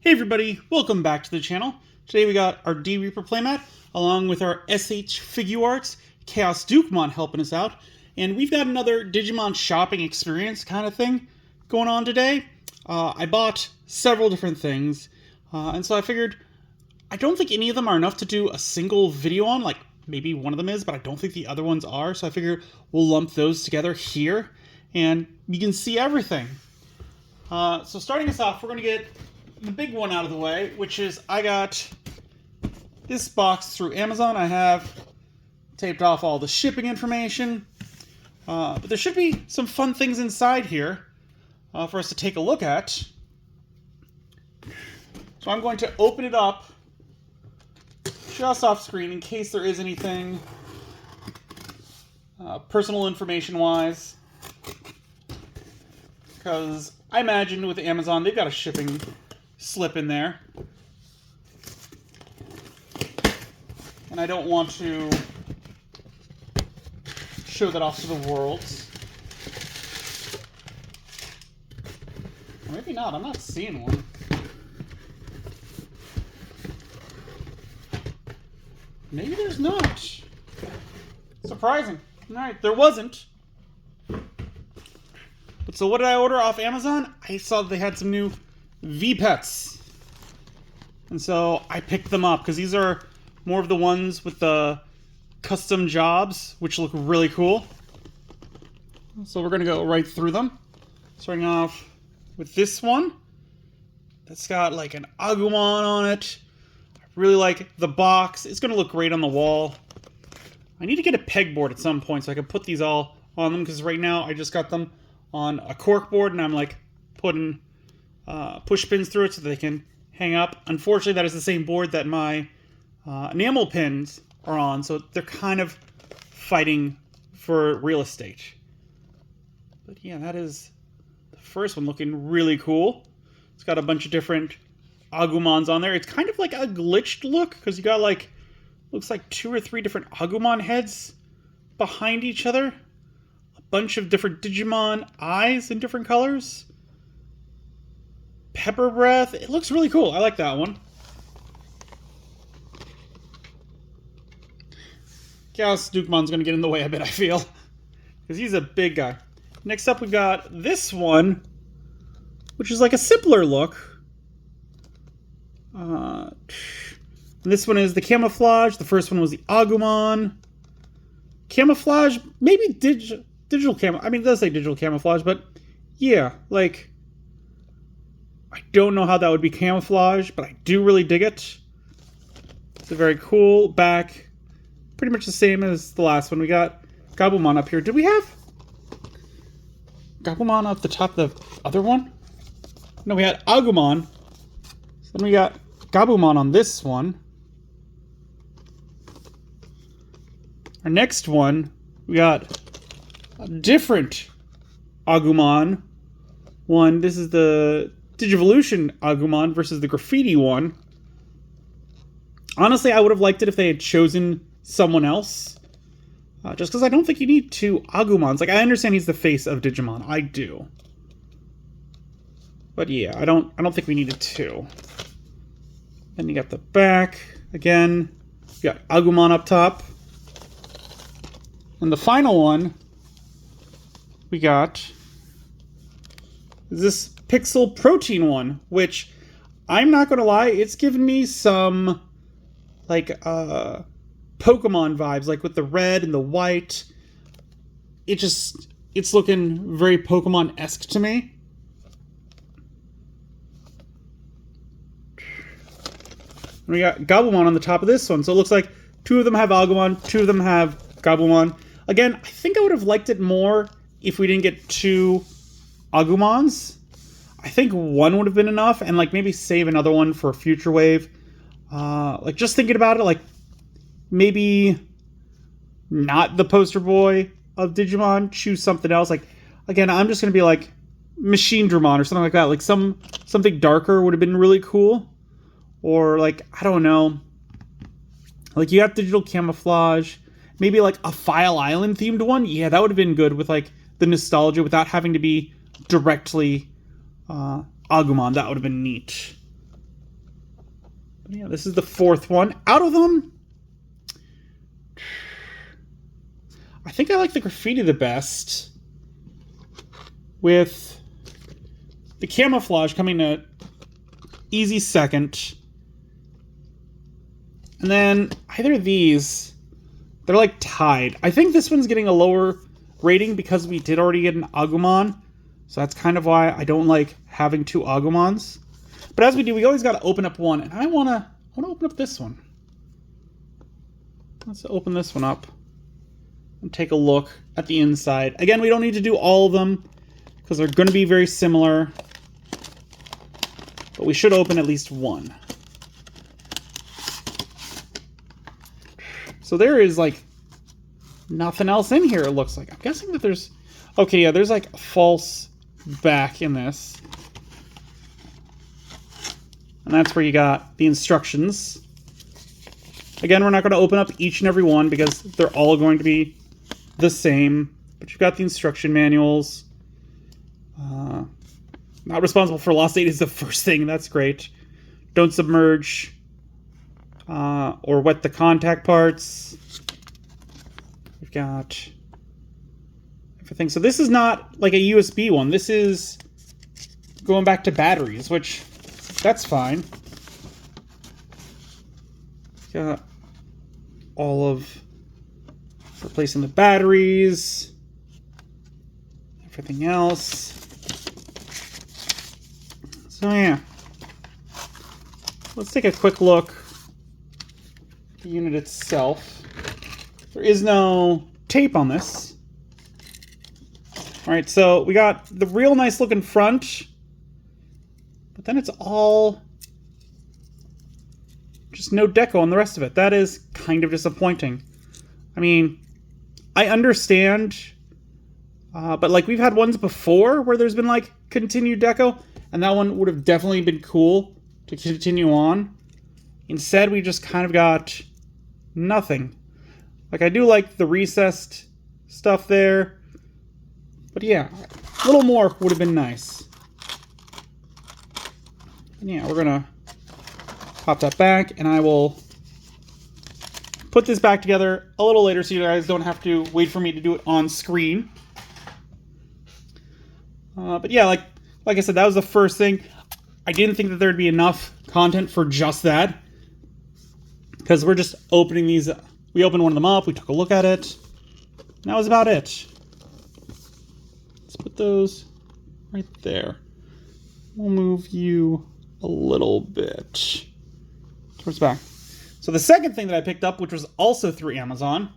Hey everybody, welcome back to the channel. Today we got our D Reaper playmat, along with our SH Figuarts, Chaos Dukemon helping us out. And we've got another Digimon shopping experience kind of thing going on today. I bought several different things, and so I figured I don't think any of them are enough to do a single video on, like maybe one of them is, but I don't think the other ones are, so I figured we'll lump those together here, and you can see everything. So starting us off, we're going to get the big one out of the way, which is I got this box through Amazon. I have taped off all the shipping information, but there should be some fun things inside here for us to take a look at. So I'm going to open it up just off screen in case there is anything personal information wise, because I imagine with Amazon they've got a shipping slip in there, and I don't want to show that off to the world. Or maybe not, I'm not seeing one. Maybe there's not. Surprising. Alright, there wasn't. But so what did I order off Amazon? I saw that they had some new V-Pets. And so I picked them up because these are more of the ones with the custom jobs, which look really cool. So we're going to go right through them. Starting off with this one. That's got like an Agumon on it. I really like the box. It's going to look great on the wall. I need to get a pegboard at some point so I can put these all on them, because right now I just got them on a cork board and I'm like putting push pins through it so they can hang up. Unfortunately, that is the same board that my enamel pins are on, so they're kind of fighting for real estate. But yeah, that is the first one, looking really cool. It's got a bunch of different Agumons on there. It's kind of like a glitched look, because you got like, looks like 2 or 3 different Agumon heads behind each other. A bunch of different Digimon eyes in different colors. Pepper breath. It looks really cool. I like that one. Chaos Dukemon's going to get in the way a bit, I feel, because he's a big guy. Next up, we've got this one, which is like a simpler look. This one is the camouflage. The first one was the Agumon. Camouflage, maybe digital camo. I mean, it does say digital camouflage, but yeah, like, I don't know how that would be camouflage, but I do really dig it. It's a very cool back. Pretty much the same as the last one. We got Gabumon up here. Did we have Gabumon up the top of the other one? No, we had Agumon. So then we got Gabumon on this one. Our next one, we got a different Agumon one. This is the Digivolution Agumon versus the Graffiti one. Honestly, I would have liked it if they had chosen someone else. Just because I don't think you need 2 Agumons. Like, I understand he's the face of Digimon. I do. But yeah, I don't think we needed 2. Then you got the back. Again, you got Agumon up top. And the final one we got is this Pixel Protein one, which I'm not going to lie, it's given me some like Pokemon vibes, like with the red and the white. It's looking very Pokemon-esque to me. And we got Gabumon on the top of this one, so it looks like 2 of them have Agumon, 2 of them have Gabumon. Again, I think I would have liked it more if we didn't get 2 Agumons. I think 1 would have been enough, and like maybe save another one for a future wave. Like, just thinking about it, like maybe not the poster boy of Digimon, choose something else. Like, again, I'm just gonna be like Machine Dramon or something like that. Like something darker would have been really cool. Or like, I don't know, like you have digital camouflage, maybe like a File Island themed one. Yeah, that would have been good with like the nostalgia without having to be directly Agumon. That would have been neat. But yeah, this is the fourth one. Out of them, I think I like the graffiti the best, with the camouflage coming to easy second. And then either of these, they're like tied. I think this one's getting a lower rating because we did already get an Agumon. So that's kind of why I don't like having two Agumons. But as we do, we always got to open up one. And I want to open up this one. Let's open this one up and take a look at the inside. Again, we don't need to do all of them because they're going to be very similar. But we should open at least one. So there is, like, nothing else in here, it looks like. I'm guessing that there's... Okay, yeah, there's, like, a false back in this. And that's where you got the instructions. Again, we're not going to open up each and every one because they're all going to be the same. But you've got the instruction manuals. Not responsible for lost data is the first thing. That's great. Don't submerge or wet the contact parts. We've got everything. So this is not like a USB one. This is going back to batteries, which that's fine. Got all of replacing the batteries, everything else. So yeah, let's take a quick look at the unit itself. There is no tape on this. All right, so we got the real nice looking front, but then it's all just no deco on the rest of it. That is kind of disappointing. I mean, I understand, but like we've had ones before where there's been like continued deco, and that one would have definitely been cool to continue on. Instead, we just kind of got nothing. Like, I do like the recessed stuff there, but yeah, a little more would have been nice. And yeah, we're gonna pop that back, and I will put this back together a little later so you guys don't have to wait for me to do it on screen. But yeah, like I said, that was the first thing. I didn't think that there'd be enough content for just that, because we're just opening these. We opened one of them up, we took a look at it, and that was about it. Let's put those right there. We'll move you a little bit towards the back. So the second thing that I picked up, which was also through Amazon,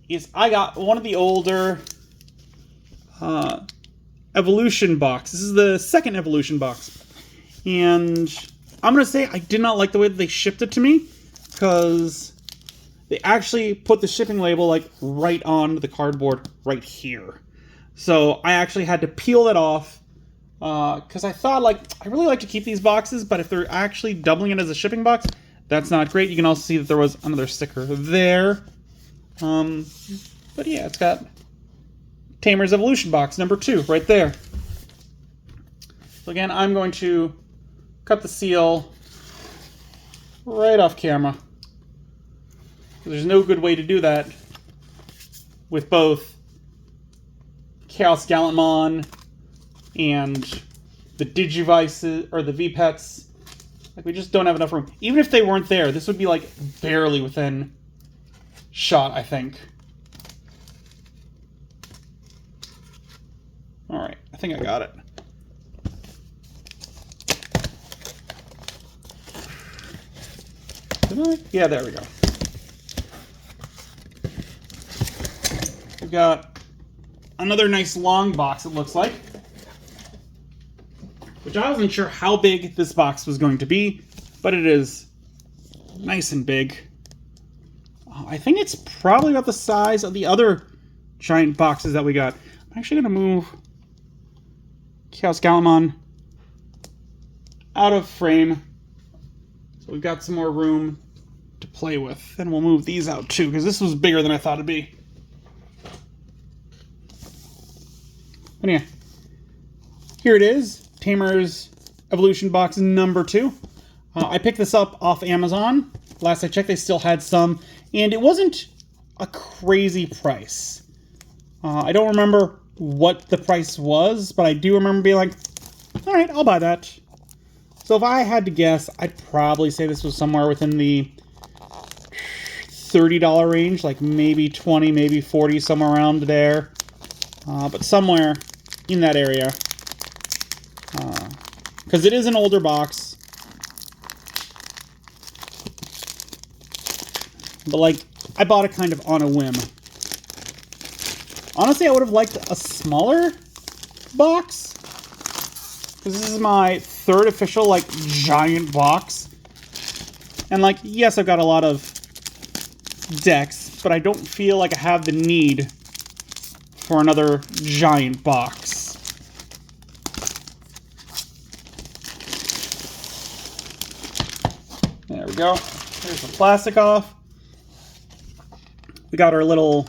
is I got one of the older Evolution box. This is the second Evolution box. And I'm going to say I did not like the way that they shipped it to me, because they actually put the shipping label like right on the cardboard right here. So I actually had to peel that off, because I thought, like, I really like to keep these boxes, but if they're actually doubling it as a shipping box, that's not great. You can also see that there was another sticker there. But yeah, it's got Tamer's Evolution box number 2 right there. So again, I'm going to cut the seal right off camera. There's no good way to do that with both Chaos Gallantmon and the Digivices, or the V-Pets. Like, we just don't have enough room. Even if they weren't there, this would be, like, barely within shot, I think. Alright, I think I got it. Did I? Yeah, there we go. We've got another nice long box, it looks like. Which I wasn't sure how big this box was going to be, but it is nice and big. I think it's probably about the size of the other giant boxes that we got. I'm actually going to move Chaos Gallantmon out of frame, so we've got some more room to play with. And we'll move these out too, because this was bigger than I thought it'd be. But yeah, here it is. Tamer's Evolution box number 2. I picked this up off Amazon. Last I checked, they still had some, and it wasn't a crazy price. I don't remember what the price was, but I do remember being like, all right, I'll buy that. So if I had to guess, I'd probably say this was somewhere within the $30 range, like maybe 20, maybe 40, somewhere around there. But somewhere in that area. Because it is an older box. But like, I bought it kind of on a whim. Honestly, I would have liked a smaller box. Because this is my third official, like, giant box. And, like, yes, I've got a lot of decks, but I don't feel like I have the need for another giant box. There we go. Here's the plastic off. We got our little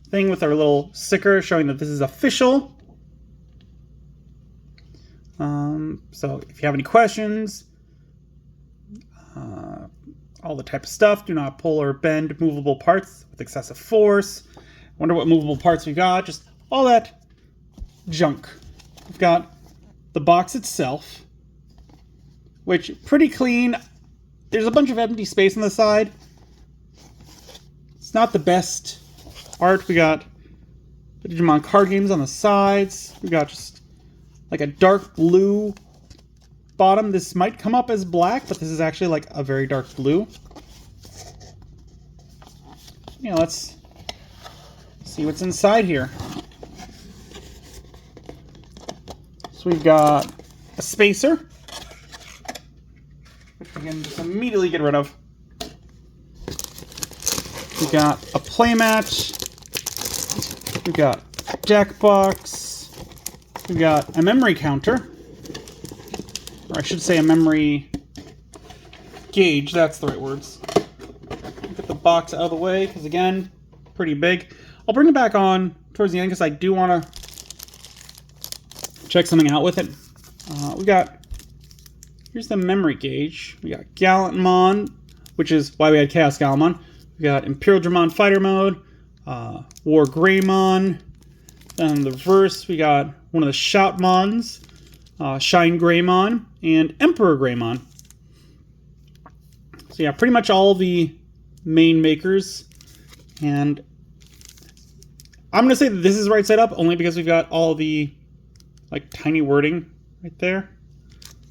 thing with our little sticker showing that this is official. So if you have any questions, all the type of stuff, do not pull or bend movable parts with excessive force. Wonder what movable parts we got, just all that junk. We've got the box itself, which pretty clean. There's a bunch of empty space on the side. It's not the best art. We got the Digimon card games on the sides. We got just like a dark blue bottom. This might come up as black, but this is actually like a very dark blue. Yeah, let's see what's inside here. So we've got a spacer, which we can just immediately get rid of. We've got a playmat. We've got a deck box. We've got a memory counter. Or I should say a memory gauge, that's the right words. Get the box out of the way, because again, pretty big. I'll bring it back on towards the end, because I do want to check something out with it. Here's the memory gauge. We got Gallantmon, which is why we had Chaos Galmon. We got Imperial Dramon Fighter Mode, War Greymon. Then in the reverse, we got one of the Shoutmons, Shine Greymon, and Emperor Greymon. So yeah, pretty much all the main makers. And I'm going to say that this is right side up only because we've got all the like tiny wording right there.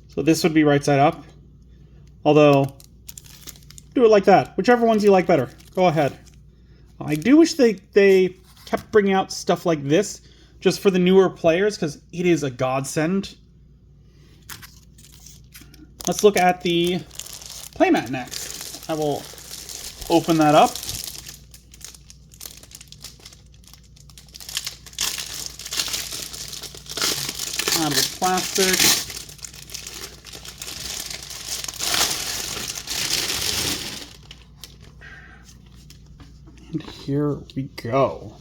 So this would be right side up. Although, do it like that. Whichever ones you like better. Go ahead. I do wish they kept bringing out stuff like this just for the newer players, because it is a godsend. Let's look at the playmat next. I will open that up. Out of the plastic. And here we go.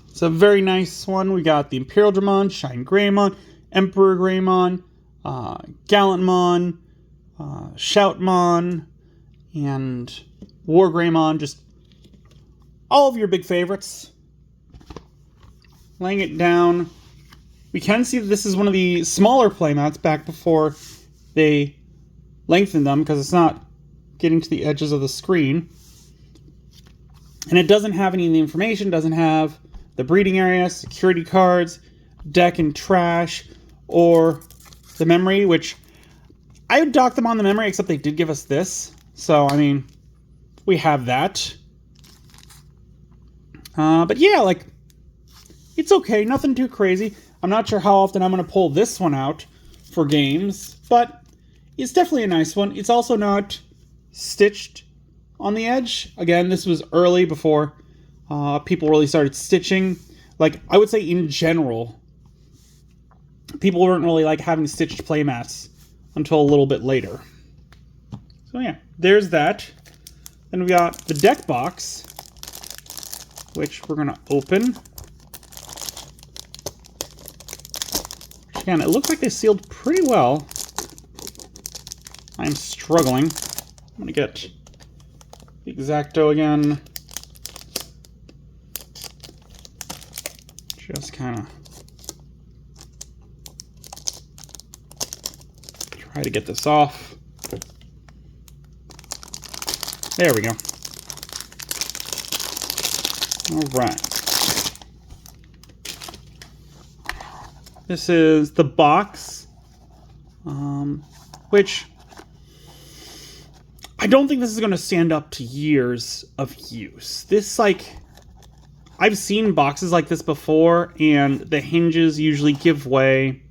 It's a very nice one. We got the Imperial Dramon, Shine Greymon, Emperor Greymon, Gallantmon, Shoutmon, and War Greymon. Just all of your big favorites. Laying it down. We can see that this is one of the smaller playmats back before they lengthened them, because it's not getting to the edges of the screen. And it doesn't have any of the information, doesn't have the breeding area, security cards, deck and trash, or the memory, which I would dock them on the memory, except they did give us this. So, I mean, we have that. But yeah, like, it's okay, nothing too crazy. I'm not sure how often I'm going to pull this one out for games, but it's definitely a nice one. It's also not stitched on the edge. Again, this was early before people really started stitching. Like, I would say in general, people weren't really like having stitched playmats until a little bit later. So yeah, there's that. Then we got the deck box, which we're going to open. Again, it looks like they sealed pretty well. I'm struggling. I'm gonna get the Exacto again. Just kind of try to get this off. There we go. All right. This is the box, which I don't think this is going to stand up to years of use. This, like, I've seen boxes like this before, and the hinges usually give way.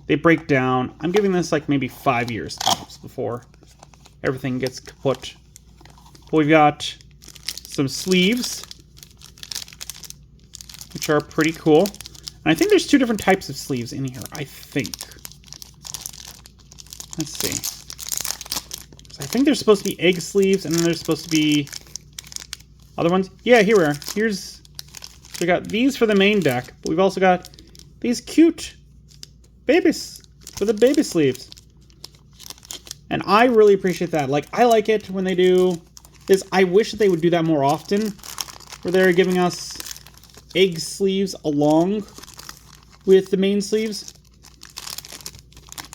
They break down. I'm giving this, like, maybe 5 years tops before everything gets kaput. But we've got some sleeves, which are pretty cool. And I think there's 2 different types of sleeves in here, I think. Let's see. So I think there's supposed to be egg sleeves, and then there's supposed to be other ones. Yeah, here we are. We got these for the main deck, but we've also got these cute babies for the baby sleeves. And I really appreciate that. Like, I like it when they do this. I wish that they would do that more often, where they're giving us egg sleeves along with the main sleeves,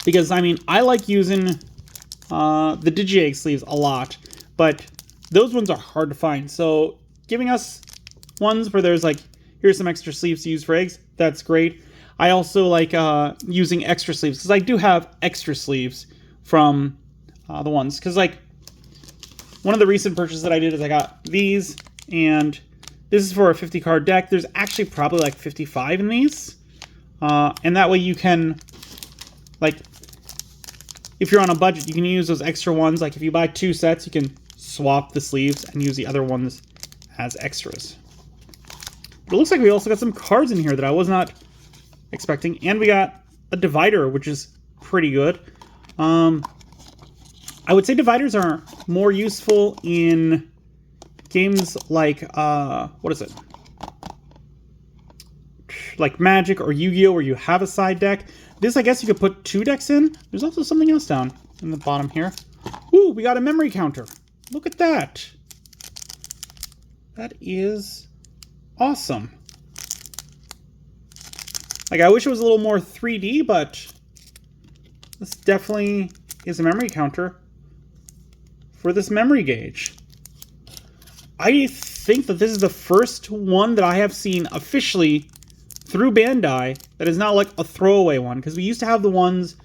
because I mean, I like using the Digi-Egg sleeves a lot, but those ones are hard to find. So giving us ones where there's like, here's some extra sleeves to use for eggs, that's great. I also like using extra sleeves, because I do have extra sleeves from the ones, because like one of the recent purchases that I did is I got these, and this is for a 50 card deck. There's actually probably like 55 in these. And that way you can, like, if you're on a budget, you can use those extra ones. Like, if you buy 2 sets, you can swap the sleeves and use the other ones as extras. But it looks like we also got some cards in here that I was not expecting. And we got a divider, which is pretty good. I would say dividers are more useful in games like, what is it? Like Magic or Yu-Gi-Oh! Where you have a side deck. This, I guess you could put 2 decks in. There's also something else down in the bottom here. Ooh, we got a memory counter. Look at that. That is awesome. Like, I wish it was a little more 3D, but this definitely is a memory counter for this memory gauge. I think that this is the first one that I have seen officially through Bandai that is not like a throwaway one, because we used to have the ones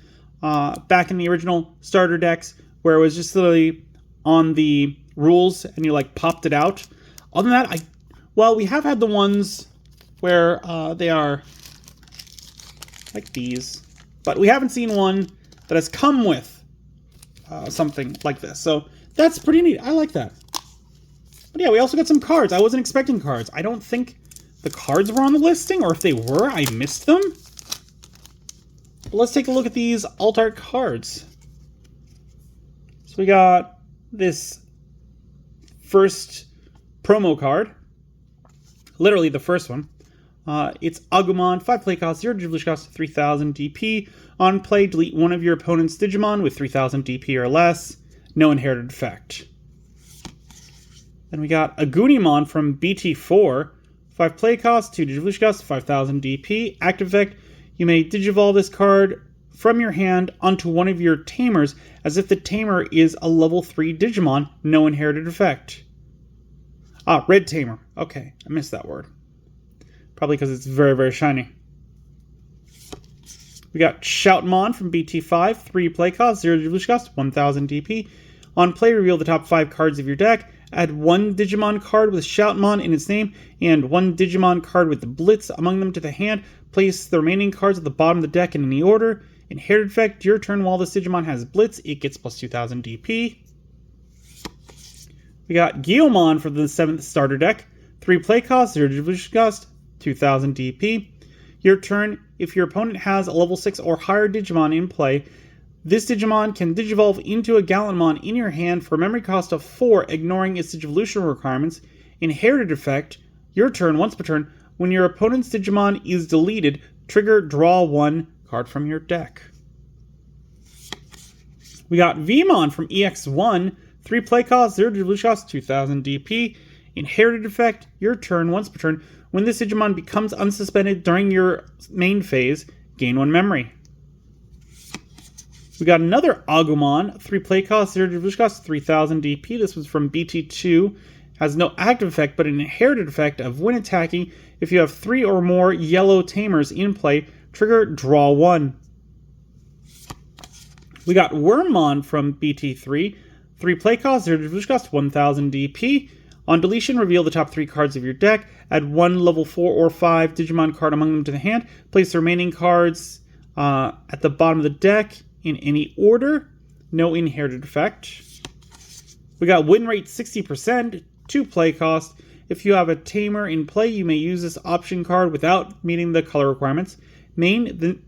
back in the original starter decks where it was just literally on the rules and you like popped it out. Other than that, well, we have had the ones where they are like these, but we haven't seen one that has come with something like this. So that's pretty neat. I like that. But yeah, we also got some cards. I wasn't expecting cards. I don't think the cards were on the listing, or if they were, I missed them. But let's take a look at these alt art cards. So we got this first promo card. Literally the first one. It's Agumon, 5 play cost, 0 Digivolution cost, 3000 DP. On play, delete one of your opponent's Digimon with 3000 DP or less. No inherited effect. Then we got Agunimon from BT4. 5 play cost, 2 Digivolution cost, 5000 DP. Active effect, you may Digivolve this card from your hand onto one of your tamers as if the tamer is a level 3 Digimon. No inherited effect. Ah, red tamer. Okay, I missed that word. Probably because it's very, very shiny. We got Shoutmon from BT5. 3 play cost, 0 Digivolution cost, 1000 DP. On play, reveal the top 5 cards of your deck. Add 1 Digimon card with Shoutmon in its name and 1 Digimon card with the Blitz among them to the hand. Place the remaining cards at the bottom of the deck in any order. Inherited effect, your turn while this Digimon has Blitz, it gets plus 2000 DP. We got Guilmon for the 7th starter deck. 3 play cost, 0 Digivolution cost, 2000 DP. Your turn, if your opponent has a level 6 or higher Digimon in play, this Digimon can Digivolve into a Gallantmon in your hand for a memory cost of 4, ignoring its Digivolution requirements. Inherited effect, your turn, once per turn, when your opponent's Digimon is deleted, trigger draw 1 card from your deck. We got Vmon from EX1, 3 play cost, 0 Digivolution cost, 2000 DP. Inherited effect, your turn, once per turn. When this Digimon becomes unsuspended during your main phase, gain 1 memory. We got another Agumon, 3 play cost, 0 Digivolution cost, 3000 DP. This was from BT2. Has no active effect, but an inherited effect of when attacking, if you have 3 or more yellow tamers in play, trigger draw 1. We got Wormmon from BT3, 3 play cost, 0 Digivolution cost, 1000 DP. On deletion, reveal the top 3 cards of your deck, add 1 level 4 or 5 Digimon card among them to the hand, place the remaining cards at the bottom of the deck in any order, no inherited effect. We got win rate 60%, 2 play cost. If you have a tamer in play, you may use this option card without meeting the color requirements. The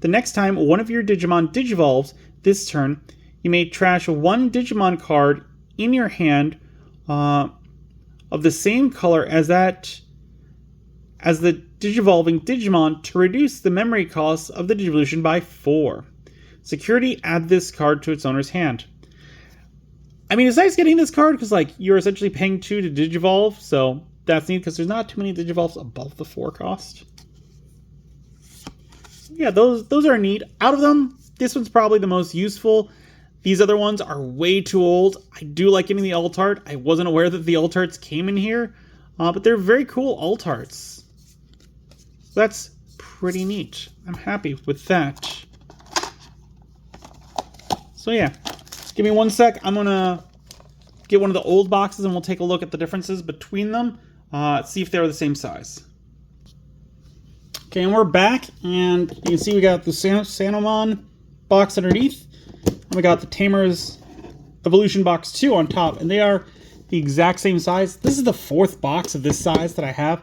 next time one of your Digimon digivolves this turn, you may trash 1 Digimon card in your hand of the same color as the digivolving Digimon to reduce the memory cost of the Digivolution by 4. Security, add this card to its owner's hand. I mean, it's nice getting this card because, like, you're essentially paying 2 to digivolve, so that's neat because there's not too many digivolves above the 4 cost. Yeah, those are neat. Out of them, this one's probably the most useful. These other ones are way too old. I do like getting the alt art. I wasn't aware that the alt arts came in here, but they're very cool alt arts. That's pretty neat. I'm happy with that. So yeah, give me 1 sec. I'm gonna get one of the old boxes and we'll take a look at the differences between them. See if they're the same size. Okay, and we're back, and you can see we got the Sanomon box underneath, and we got the Tamer's Evolution box 2 on top, and they are the exact same size. This is the 4th box of this size that I have,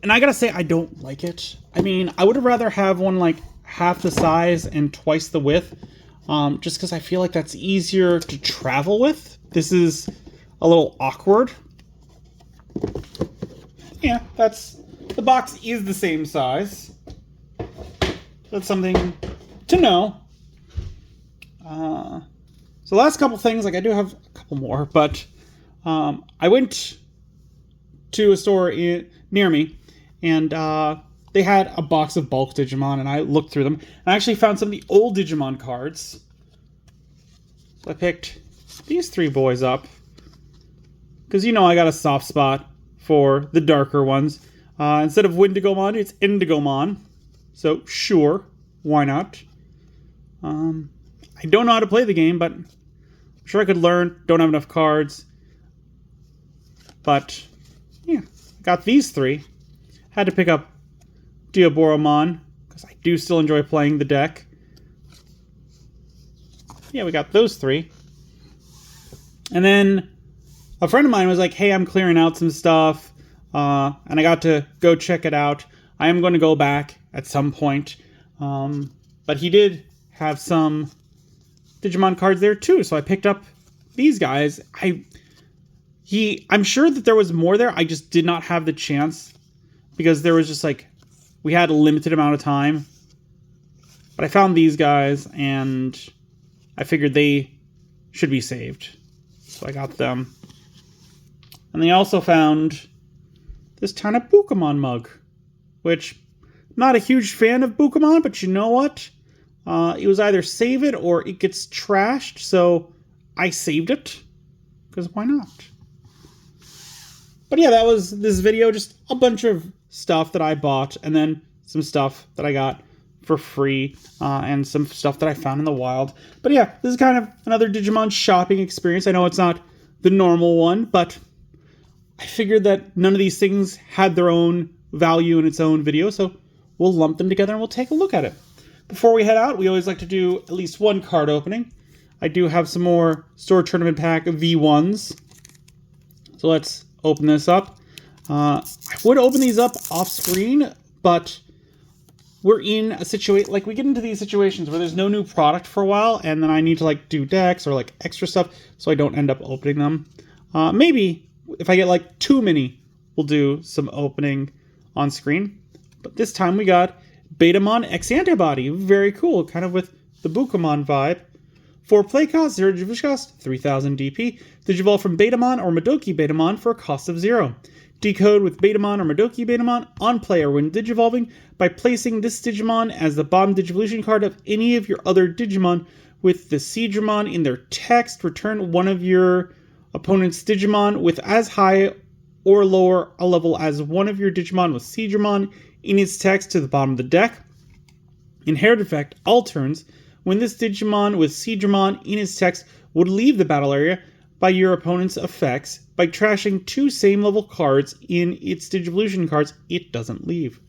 and I gotta say, I don't like it. I mean, I would have rather have one like half the size and twice the width, just because I feel like that's easier to travel with. This is a little awkward. Yeah, the box is the same size. That's something to know. So the last couple things, like I do have a couple more, but I went to a store near me, and they had a box of bulk Digimon, and I looked through them, and I actually found some of the old Digimon cards. So I picked these 3 boys up, because you know I got a soft spot for the darker ones. Instead of Windigomon, it's Indigomon. So sure, why not? I don't know how to play the game, but I'm sure I could learn. Don't have enough cards. But yeah, got these 3. Had to pick up Diaboromon, because I do still enjoy playing the deck. Yeah, we got those 3. And then a friend of mine was like, hey, I'm clearing out some stuff. And I got to go check it out. I am going to go back at some point. But he did have some Digimon cards there too. So I picked up these guys. I'm sure that there was more there. I just did not have the chance. Because there was just like, we had a limited amount of time. But I found these guys and I figured they should be saved. So I got them. And they also found this tiny Bukamon mug, which I'm not a huge fan of Bukamon, but you know what? It was either save it or it gets trashed, so I saved it, because why not? But yeah, that was this video, just a bunch of stuff that I bought, and then some stuff that I got for free, and some stuff that I found in the wild. But yeah, this is kind of another Digimon shopping experience. I know it's not the normal one, but I figured that none of these things had their own value in its own video, so we'll lump them together and we'll take a look at it. Before we head out, we always like to do at least one card opening. I do have some more Store Tournament Pack V1s. So let's open this up. I would open these up off screen, but we're in a situation, like we get into these situations where there's no new product for a while, and then I need to like do decks or like extra stuff, so I don't end up opening them. Maybe if I get like too many, we'll do some opening on screen. But this time we got Betamon X Antibody. Very cool, kind of with the Bukamon vibe. 4 play cost, 0 digivolution cost, 3000 DP. Digivolve from Betamon or Madoki Betamon for a cost of 0. Decode with Betamon or Madoki Betamon on player when digivolving by placing this Digimon as the bottom digivolution card of any of your other Digimon with the Seedramon in their text. Return one of your opponent's Digimon with as high or lower a level as one of your Digimon with Seedramon in its text to the bottom of the deck. Inherit effect, all turns, when this Digimon with Seedramon in its text would leave the battle area by your opponent's effects by trashing 2 same level cards in its Digivolution cards, it doesn't leave.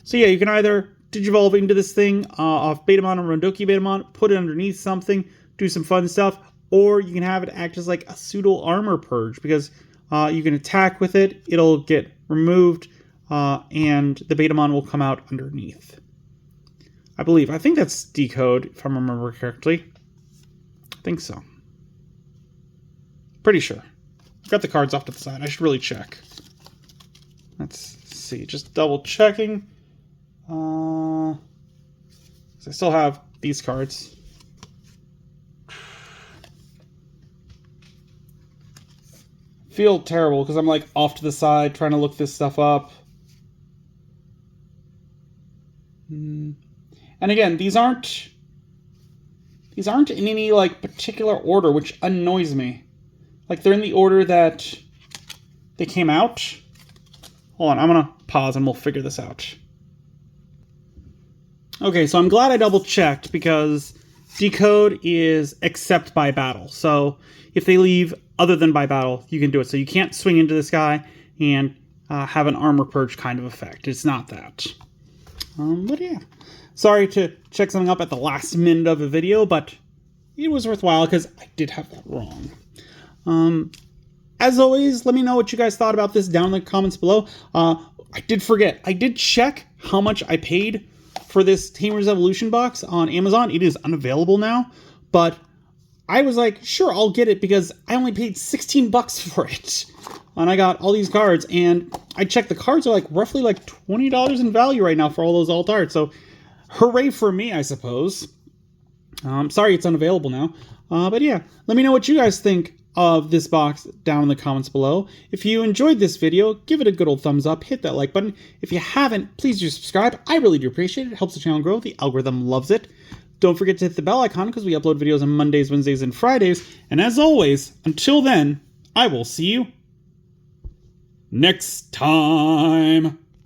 So yeah, you can either Digivolve into this thing off Betamon or Madoki Betamon, put it underneath something, do some fun stuff, or you can have it act as like a pseudo armor purge because you can attack with it, it'll get removed, and the Betamon will come out underneath. I believe. I think that's Decode, if I remember correctly. I think so. Pretty sure. I've got the cards off to the side. I should really check. Let's see. Just double checking. I still have these cards. Feel terrible because I'm like off to the side trying to look this stuff up. And again, these aren't in any like particular order, which annoys me. Like they're in the order that they came out. Hold on, I'm gonna pause and we'll figure this out. Okay, so I'm glad I double checked because Decode is except by battle. So if they leave other than by battle, you can do it. So you can't swing into this guy and have an armor purge kind of effect. It's not that. But yeah. Sorry to check something up at the last minute of a video, but it was worthwhile because I did have that wrong. As always, let me know what you guys thought about this down in the comments below. I did forget. I did check how much I paid for this Tamers Evolution box on Amazon. It is unavailable now, but I was like, sure, I'll get it because I only paid 16 bucks for it. And I got all these cards, and I checked the cards are like roughly like $20 in value right now for all those alt art. So hooray for me, I suppose. Sorry it's unavailable now. But yeah, let me know what you guys think of this box down in the comments below. If you enjoyed this video, give it a good old thumbs up, hit that like button. If you haven't, please do subscribe. I really do appreciate it. It helps the channel grow. The algorithm loves it. Don't forget to hit the bell icon because we upload videos on Mondays, Wednesdays, and Fridays. And as always, until then, I will see you next time.